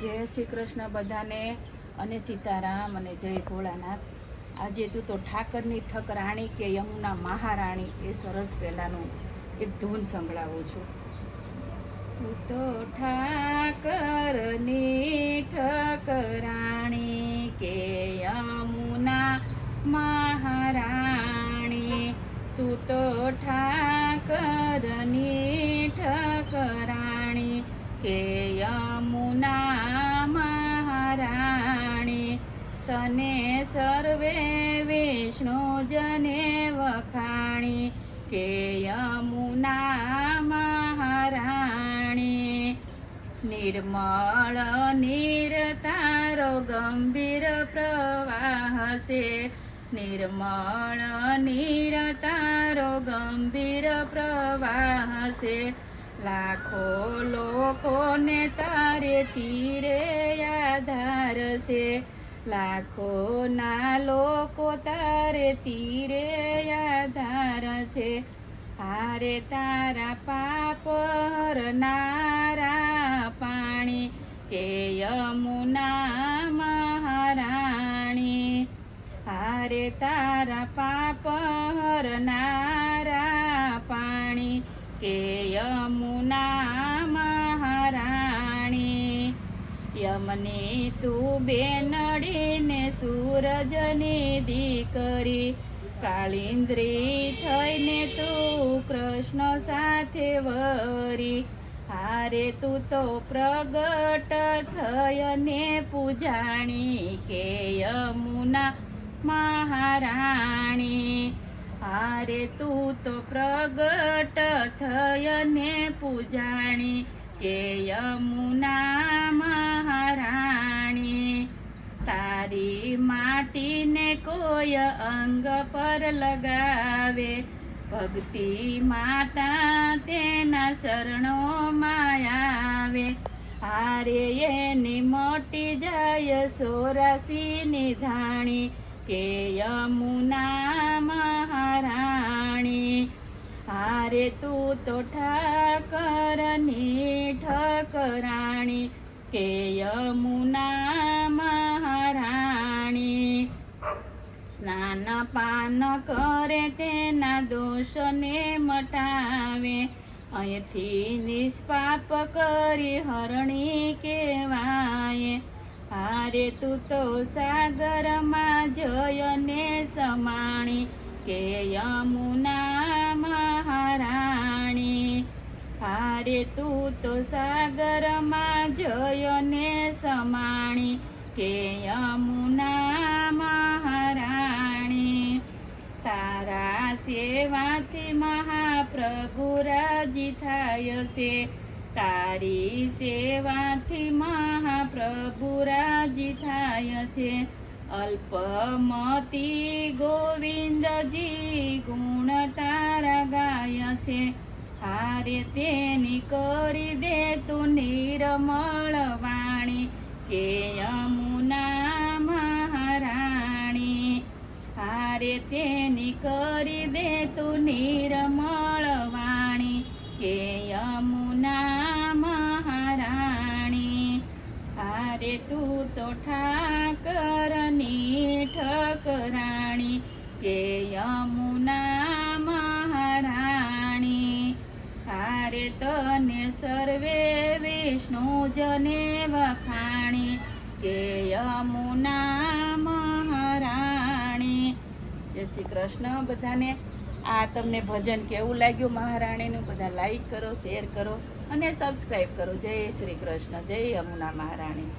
જય શ્રી કૃષ્ણ બધાને અને સીતારામ અને જય ભોળાનાથ। આજે તું તો ઠાકરની ઠકરાણી કે યમુના મહારાણી એ સરસ પહેલાંનું એક ધૂન સંભળાવું છું। તું તો ઠાકરની ઠકરાણી કે યમુના મહારાણી, તું તો ઠાકરની ઠકરાણી કે યમુના મહારાણી, તને સર્વે વિષ્ણુજને વખાણી કે યમુના મહારાણી। નિર્મળ નીર તારો ગંભીર પ્રવાહ છે, નિર્મળ નીર તારો ગંભીર પ્રવાહ છે, લાખો લોકોને તારે તીરે આધાર છે, લાખોના લોકો તારે તીરે આધાર છે। હારે તારા પાપ હરનારા પાણી કે યમુના મહારાણી, હારે તારા પાપ હરનારા પાણી કે યમુના મહારાણી। યમની તું બેનડીને સૂરજની દીકરી, કાળિંદ્રી થઈને તું કૃષ્ણ સાથે વરી, હારે તું તો પ્રગટ થયને પૂજાણી કે યમુના મહારાણી, હારે તું તો પ્રગટ થયને પૂજાણી કે યમુના મહારાણી। તારી માટીને કોઈ અંગ પર લગાવે, ભક્તિ માતા તેના શરણોમાં આવે, હારે એની મોટી જાય 84ની ધાણી કે યમુના મહારાણી, હારે તું તો ઠાકરની ઠકરાણી કે યમુના મહારાણી। સ્નાન પાન કરે તેના દોષને મટાવે, અહીંથી નિષ્પાપ કરી હરણી કહેવાય, હારે તું તો સાગરમાં જયને સમાણી કે યમુના મહારાણી, હારે તું તો સાગરમાં જયને સમાણી કે યમુના મહારાણી। તારા સેવાથી મહાપ્રભુ રાજી થાય છે, તારી સેવાથી મહાપ્રભુ રાજી થાય છે, અલ્પમતી ગોવિંદજી ગુણ તારા ગાય છે, હારે તેની કરી દે તું નિર્મળ વાણી કે યમુના મહારાણી, હારે તેની કરી દે તું નિર્મળ વાણી કે યમુના મહારાણી, હારે તું તો ઠાકરની ઠકરાણી કે યમુના મહારાણી, હારે તને સર્વે વિષ્ણુજને વખાણી કે યમુના મહારાણી। જય શ્રી કૃષ્ણ બધાને। આ તમને ભજન કેવું લાગ્યું મહારાણીનું? બધા લાઈક કરો, શેર કરો અને સબસ્ક્રાઈબ કરો। જય શ્રી કૃષ્ણ, જય યમુના મહારાણી।